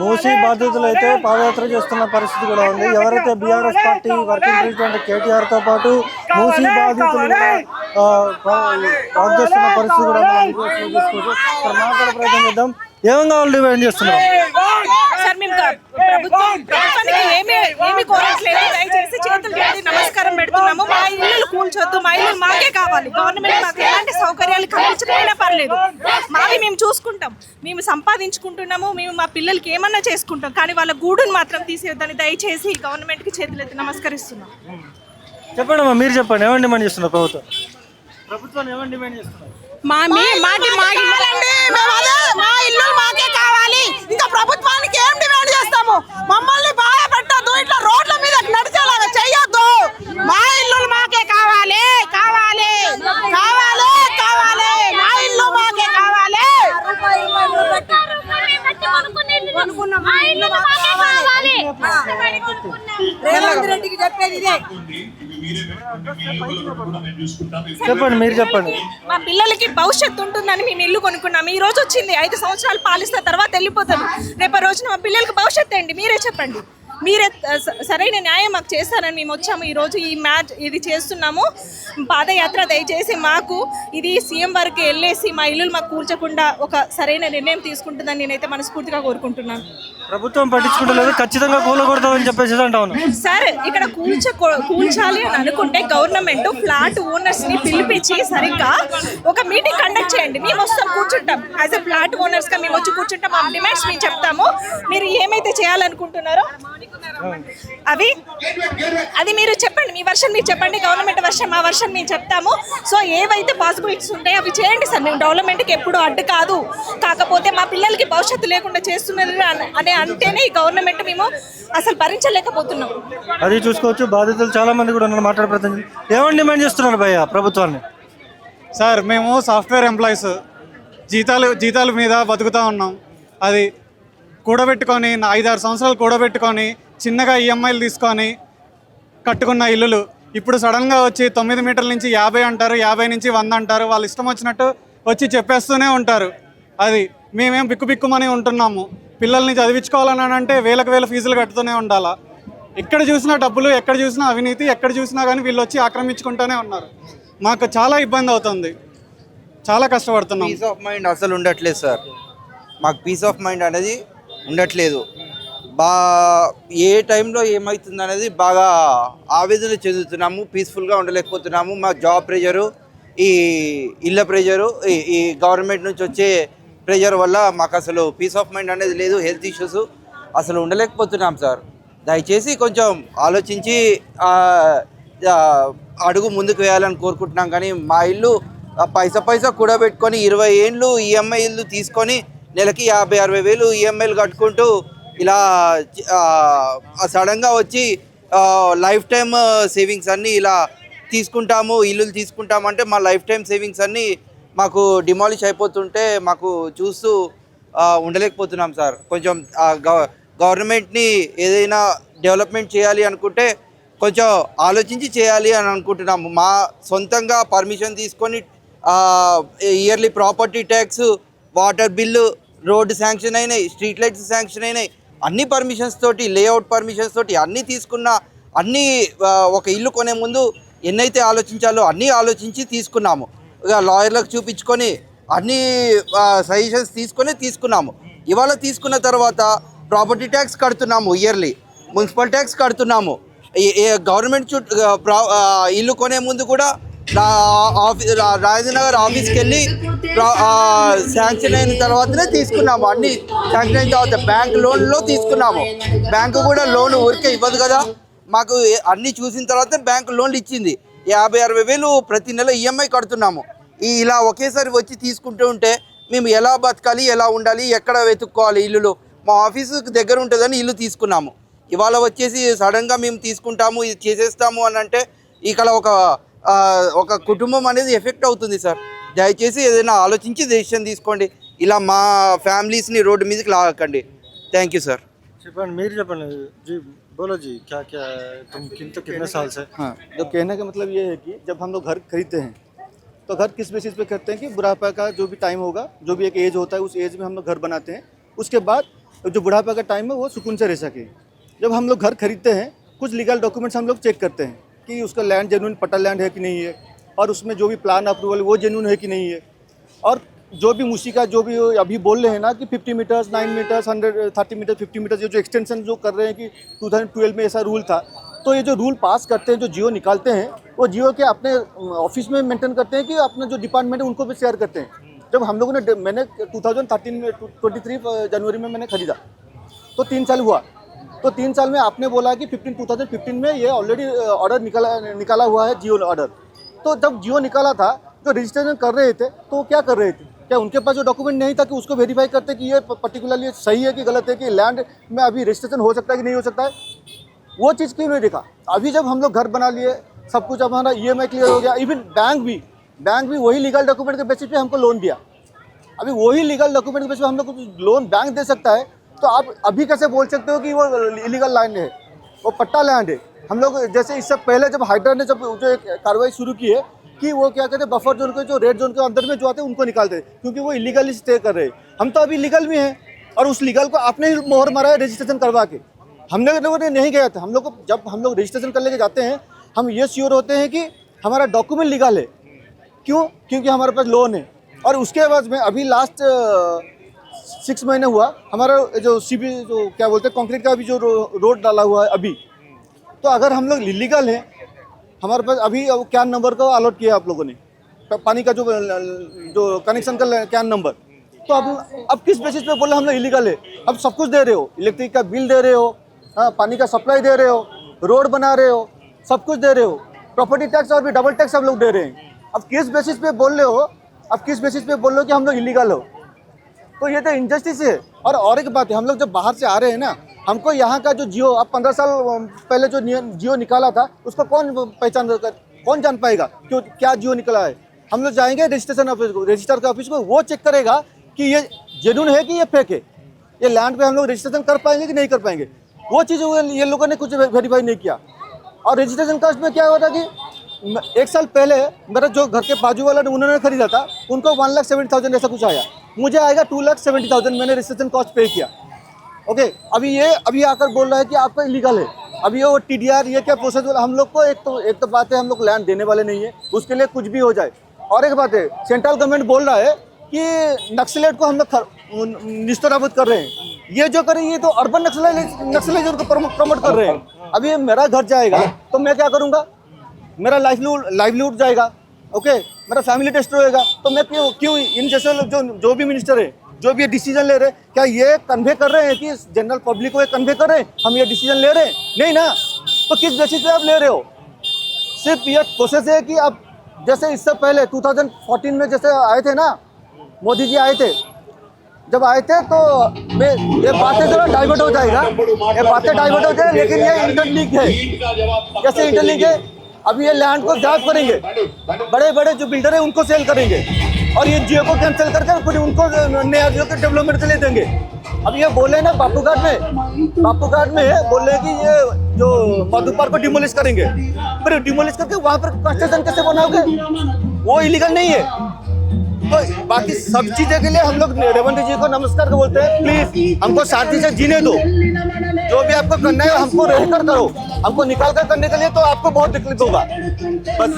మూసీ బాధితులు అయితే పాదయాత్ర చేస్తున్న పరిస్థితి కూడా ఉంది. ఎవరైతే BRS party working president KTR తో పాటు మూసీ బాధితులు వాక్ చేస్తున్న పరిస్థితి కూడా మాట్లాడే ప్రయత్నం చేద్దాం. ఏం కావాలి డిమాండ్ చేస్తున్నాం సార్? మేము ప్రభుత్వానికి ఏమి కోరట్లేదు, దయచేసి చేతులు పెట్టి నమస్కారం పెడుతున్నాము. మా ఇల్లు కూల్చొద్దు, మా ఇల్లు మాకే కావాలి. గవర్నమెంట్ మాకు ఎలాంటి సౌకర్యాలు కల్పించకపోయినా పర్లేదు, మావి మేము చూసుకుంటాం. మేము సంపాదించుకుంటున్నాము, మేము మా పిల్లలకి ఏమన్నా చేసుకుంటాం, కానీ వాళ్ళ గూడును మాత్రం తీసేద్దని దయచేసి గవర్నమెంట్కి చేతులెత్తి నమస్కరిస్తున్నాం. చెప్పండి అమ్మా, మీరు చెప్పండి, ఏమని డిమాండ్ చేస్తున్నారు ప్రభుత్వాన్ని ఏమని డిమాండ్ చేస్తున్నారు? మా ఇల్లు మాకే కావాలి, ఇంకా ప్రభుత్వానికి ఏం డిమాండ్ చేస్తాము? మమ్మల్ని బాగా పెట్టద్దు, ఇట్లా రోడ్ల మీద నడిచేలాగా చెయ్యొద్దు. మా ఇల్లు మాకే కావాలి, కావాలి కావాలి కావాలి, మా ఇల్లు మాకే కావాలి. రేవంత్ రెడ్డికి చెప్పేది ఇదే. చెప్పండి, మీరు చెప్పండి. మా పిల్లలకి భవిష్యత్తు ఉంటుందని మేము ఇల్లు కొనుక్కున్నాము. ఈ రోజు వచ్చింది, 5 సంవత్సరాలు పాలిస్తే తర్వాత వెళ్ళిపోతాము. రేపు రోజున మా పిల్లలకి భవిష్యత్తు ఏంటి? మీరే చెప్పండి. మీరే సరైన న్యాయం మాకు చేస్తారని మేము వచ్చాము. ఈరోజు ఈ మ్యాచ్ ఇది చేస్తున్నాము, పాదయాత్ర. దయచేసి మాకు ఇది సీఎం వరకు వెళ్ళేసి మా ఇల్లు మాకు కూల్చకుండా ఒక సరైన నిర్ణయం తీసుకుంటుందని నేనైతే మనస్ఫూర్తిగా కోరుకుంటున్నాను. ప్రభుత్వం పట్టించుకుంటలేదు, ఖచ్చితంగా కూలగొడతామని చెప్పేసి అంటాను సార్. ఇక్కడ కూల్చాలి అని అనుకుంటే గవర్నమెంట్ ఫ్లాట్ ఓనర్స్ ని పిలిపించి సరిగ్గా ఒక మీటింగ్ కండక్ట్ చేయండి. మేము వస్తాం, కూర్చుంటాం. యాజ్ ఎ ఫ్లాట్ ఓనర్స్ గా మేము వచ్చి కూర్చుంటాం, మా డిమాండ్స్ మేము చెప్తాము. మీరు ఏమైతే చేయాలనుకుంటున్నారో అది మీరు చెప్పండి. మీ వర్షన్ మీరు చెప్పండి, గవర్నమెంట్ వర్షన్ మా వర్షన్ మేము చెప్తాము. సో ఏవైతే పాసిబిలిటీస్ ఉంటాయో అవి చేయండి సార్. మేము డెవలప్మెంట్కి ఎప్పుడు అడ్డు కాదు, కాకపోతే మా పిల్లలకి భవిష్యత్తు లేకుండా చేస్తున్నది అని అంటేనే ఈ గవర్నమెంట్ మేము అసలు భరించలేకపోతున్నాం. అది చూసుకోవచ్చు. బాధితులు చాలా మంది కూడా మాట్లాడే ప్రయత్నం. ఏమని డిమాండ్ చేస్తున్నారు భయ్య ప్రభుత్వాన్ని? సార్, మేము సాఫ్ట్వేర్ ఎంప్లాయీస్, జీతాల మీద బతుకుతూ ఉన్నాం. అది కూడబెట్టుకొని 5-6 సంవత్సరాలు కూడబెట్టుకొని చిన్నగా ఈఎంఐలు తీసుకొని కట్టుకున్న ఇల్లులు ఇప్పుడు సడన్గా వచ్చి 9 మీటర్ల నుంచి 50 అంటారు, 50 నుంచి 100 అంటారు. వాళ్ళు ఇష్టం వచ్చినట్టు వచ్చి చెప్పేస్తూనే ఉంటారు. అది మేమేం బిక్కుమని ఉంటున్నాము. పిల్లల్ని చదివించుకోవాలని అంటే వేల ఫీజులు కట్టుతూనే ఉండాలా. ఎక్కడ చూసినా డబ్బులు, ఎక్కడ చూసినా అవినీతి, ఎక్కడ చూసినా కానీ వీళ్ళు వచ్చి ఆక్రమించుకుంటూనే ఉన్నారు. మాకు చాలా ఇబ్బంది అవుతుంది, చాలా కష్టపడుతున్నాం. పీస్ ఆఫ్ మైండ్ అసలు ఉండట్లేదు సార్. మాకు పీస్ ఆఫ్ మైండ్ అనేది ఉండట్లేదు. ఏ టైంలో ఏమవుతుంది అనేది బాగా ఆవేదన చెందుతున్నాము. పీస్ఫుల్గా ఉండలేకపోతున్నాము. మా జాబ్ ప్రెషరు, ఈ ఇళ్ళ ప్రెషరు, ఈ గవర్నమెంట్ నుంచి వచ్చే ప్రెషర్ వల్ల మాకు అసలు పీస్ ఆఫ్ మైండ్ అనేది లేదు. హెల్త్ ఇష్యూస్ అసలు ఉండలేకపోతున్నాం సార్. దయచేసి కొంచెం ఆలోచించి అడుగు ముందుకు వేయాలని కోరుకుంటున్నాం. కానీ మా ఇల్లు పైసా కూడబెట్టుకొని 20 ఏళ్ళు ఈఎంఐ ఇల్లు తీసుకొని నెలకి 50-60 వేలు ఈఎంఐలు కట్టుకుంటూ ఇలా సడన్గా వచ్చి లైఫ్ టైం సేవింగ్స్ అన్నీ ఇలా తీసుకుంటాము, ఇల్లులు తీసుకుంటామంటే మా లైఫ్ టైం సేవింగ్స్ అన్నీ మాకు డిమాలిష్ అయిపోతుంటే మాకు చూస్తూ ఉండలేకపోతున్నాం సార్. కొంచెం గవర్నమెంట్ని ఏదైనా డెవలప్మెంట్ చేయాలి అనుకుంటే కొంచెం ఆలోచించి చేయాలి అని అనుకుంటున్నాము. మా సొంతంగా పర్మిషన్ తీసుకొని yearly property tax, water bill, road sanction అయినాయి, స్ట్రీట్ లైట్స్ శాంక్షన్ అయినాయి, అన్ని పర్మిషన్స్ తోటి, లేఅవుట్ పర్మిషన్స్ తోటి అన్నీ తీసుకున్న, అన్నీ ఒక ఇల్లు కొనే ముందు ఎన్నైతే ఆలోచించాలో అన్నీ ఆలోచించి తీసుకున్నాము. ఇక లాయర్లకు చూపించుకొని అన్ని సజెషన్స్ తీసుకున్నాము. ఇవాళ తీసుకున్న తర్వాత ప్రాపర్టీ ట్యాక్స్ కడుతున్నాము, ఇయర్లీ మున్సిపల్ ట్యాక్స్ కడుతున్నాము. గవర్నమెంట్ ఇల్లు కొనే ముందు కూడా రాజనగర్ ఆఫీస్కి వెళ్ళి శాంక్షన్ అయిన తర్వాతనే తీసుకున్నాము. అన్ని శాంక్షన్ అయిన తర్వాత బ్యాంక్ లోన్లో తీసుకున్నాము. బ్యాంకు కూడా లోన్ ఊరికే ఇవ్వదు కదా, మాకు అన్నీ చూసిన తర్వాత బ్యాంకు లోన్లు ఇచ్చింది. 50-60 వేలు ప్రతి నెల ఈఎంఐ కడుతున్నాము. ఇలా ఒకేసారి వచ్చి తీసుకుంటూ ఉంటే మేము ఎలా బతకాలి, ఎలా ఉండాలి, ఎక్కడ వెతుక్కోవాలి ఇల్లులు? మా ఆఫీసు దగ్గర ఉంటుందని ఇల్లు తీసుకున్నాము. ఇవాళ వచ్చేసి సడన్గా మేము తీసుకుంటాము, ఇది చేసేస్తాము అని అంటే ఇక్కడ ఒక కుటుంబం అనేది ఎఫెక్ట్ అవుతుంది సార్. దయచేసి ఏదైనా ఆలోచించి డెసిషన్ తీసుకోండి. ఇలా మా ఫ్యామిలీస్ని రోడ్డు మీదకి లాగకండి. Thank you sir. చెప్పండి, మీరు చెప్పండి जी। बोलो जी, क्या तुम कितने साल से? हाँ, तो कहने का मतलब ये है कि जब हम लोग घर खरीदते हैं तो घर किस बेसिस पे करते हैं कि बुढ़ापा का जो भी टाइम होगा, जो भी एक एज होता है, उस एज में हम लोग घर बनाते हैं। उसके बाद जो बुढ़ापा का टाइम है वो सुकून से रह सके। जब हम लोग घर खरीदते हैं कुछ लीगल डॉक्यूमेंट्स हम लोग चेक करते हैं कि उसका लैंड जेन्युइन पट्टा लैंड है कि नहीं है, और उसमें जो भी प्लान अप्रूवल वो जेन्युइन है कि नहीं है। और जो भी मूसी का जो भी अभी बोल रहे हैं ना कि 50 मीटर्स, 9 मीटर्स, 130 मीटर, 50 मीटर्स, ये जो एक्सटेंशन जो कर रहे हैं कि 2012 में ऐसा रूल था, तो ये जो रूल पास करते हैं, जो जियो निकालते हैं, वो जियो के अपने ऑफिस में मेंटेन करते हैं कि अपना जो डिपार्टमेंट है उनको भी शेयर करते हैं। जब हम लोगों ने मैंने 2013 में 23 जनवरी में मैंने खरीदा तो 3 साल हुआ। तो 3 साल में आपने बोला कि 2015 में ये ऑलरेडी ऑर्डर निकाला हुआ है जियो ऑर्डर। तो जब जियो निकाला था जो रजिस्ट्रेशन कर रहे थे तो वो क्या कर रहे थे? क्या उनके पास जो डॉक्यूमेंट नहीं था कि उसको वेरीफाई करते कि ये पर्टिकुलरली सही है कि गलत है, कि लैंड में अभी रजिस्ट्रेशन हो सकता है कि नहीं हो सकता है? वो चीज़ क्यों नहीं देखा? अभी जब हम लोग घर बना लिए, सब कुछ हमारा EMI क्लियर हो गया, इवन बैंक भी वही लीगल डॉक्यूमेंट के बेसिस पे हमको लोन दिया। अभी वही लीगल डॉक्यूमेंट के बेसिस पे हम लोग को लोन बैंक दे सकता है, तो आप अभी कैसे बोल सकते हो कि वो इलीगल लैंड है, वो पट्टा लैंड है? हम लोग जैसे इससे पहले जब हाइड्रा ने जब जो एक कार्रवाई शुरू की है कि वो क्या कहते हैं, बफर जोन के जो रेड जोन के अंदर में जो आते हैं उनको निकालते हैं, क्योंकि वो इलीगली स्टे कर रहे हैं। हम तो अभी लीगल में हैं और उस लीगल को आपने ही मोहर मारा है रजिस्ट्रेशन करवा के। हमने लोगों ने नहीं गया था। हम लोग को जब हम लोग रजिस्ट्रेशन कर लेके जाते हैं, हम ये श्योर होते हैं कि हमारा डॉक्यूमेंट लीगल है। क्यों? क्योंकि हमारे पास लोन है। और उसके बाद में अभी लास्ट 6 महीने हुआ हमारा जो CB जो क्या बोलते हैं कंक्रीट का भी जो रोड डाला हुआ है अभी, तो अगर हम लोग इलीगल हैं, हमारे पास अभी कैन नंबर को अलॉट किया आप लोगों ने, पानी का जो कनेक्शन का कैन नंबर, तो अब किस बेसिस पे बोले हम लोग इलीगल है? अब सब कुछ दे रहे हो, इलेक्ट्रिक का बिल दे रहे हो, हाँ, पानी का सप्लाई दे रहे हो, रोड बना रहे हो, सब कुछ दे रहे हो, प्रॉपर्टी टैक्स और भी डबल टैक्स सब लोग दे रहे हैं। अब किस बेसिस पे बोल रहे हो? अब किस बेसिस पे बोल रहे हो कि हम लोग इलीगल हो? तो ये तो इनजस्टिस है। और एक बात है, हम लोग जब बाहर से आ रहे हैं ना, हमको यहाँ का जो जियो अब 15 साल पहले जो जियो निकाला था उसको कौन जान पाएगा क्यों क्या जियो निकला है? हम लोग जाएंगे रजिस्ट्रेशन ऑफिस को, रजिस्टर के ऑफिस को, वो चेक करेगा कि ये जेन्युइन है कि ये फेक है, ये लैंड पे हम लोग रजिस्ट्रेशन कर पाएंगे कि नहीं कर पाएंगे। वो चीज़ ये लोगों ने कुछ वेरीफाई नहीं किया। और रजिस्ट्रेशन कास्ट में क्या होता कि 1 साल पहले मेरा जो घर के बाजू वाला उन्होंने खरीदा था, उनको 1,70,000 ऐसा कुछ आया, मुझे आएगा 2,70,000। मैंने रजिस्ट्रेशन कॉस्ट पे किया। ओके, अभी आकर बोल रहा है कि आपका इलीगल है। अभी ये वो TDR ये क्या प्रोसेस वाला, हम लोग को एक तो बात है, हम लोग लैंड देने वाले नहीं है, उसके लिए कुछ भी हो जाए। और एक बात है, सेंट्रल गवर्नमेंट बोल रहा है कि नक्सलेट को हम लोग निस्तराबत कर रहे हैं। ये जो करें ये तो अर्बन नक्सलिज्म को प्रमोट कर रहे हैं। अभी ये मेरा घर जाएगा तो मैं क्या करूँगा? मेरा लाइवलीहुड जाएगा, ओके, मेरा फैमिली डिस्ट्रॉय होएगा। तो मैं क्यों इन जैसे लोग जो भी मिनिस्टर है, जो भी ये डिसीजन ले रहे हैं, क्या ये कन्वे कर रहे हैं कि जनरल पब्लिक को ये कन्वे कर रहे हैं हम ये डिसीजन ले रहे हैं? नहीं ना। तो किस बेसिस पे आप ले रहे हो? सिर्फ ये प्रोसेस है कि आप जैसे इससे पहले 2014 में जैसे आए थे ना, मोदी जी आए थे, जब आए थे तो ये बातें जरा डाइवर्ट हो जाएगा, ये बातें डाइवर्ट हो जाए, लेकिन ये इंटरलिंक है। कैसे इंटरलिंक है? अभी ये लैंड को जब्त करेंगे, बड़े बड़े जो बिल्डर है उनको सेल करेंगे, और ये जियो को कैंसिल करके फिर उनको नया जियो के डेवलपमेंट के लिए देंगे। अब ये बोले ना बापू घाट में बोल रहे कि ये जो मधु पार्क को डिमोलिश करेंगे, फिर डिमोलिश करके वहाँ पर कंस्ट्रक्शन कैसे बनाओगे? वो इलीगल नहीं है। तो बाकी सब चीजें के लिए हम लोग रेवंत जी को नमस्कार को बोलते हैं, प्लीज हमको शांति से जीने दो। जो भी आपको करना है हमको रहकर करो, हमको निकाल कर करने के लिए तो आपको बहुत तकलीफ होगा बस।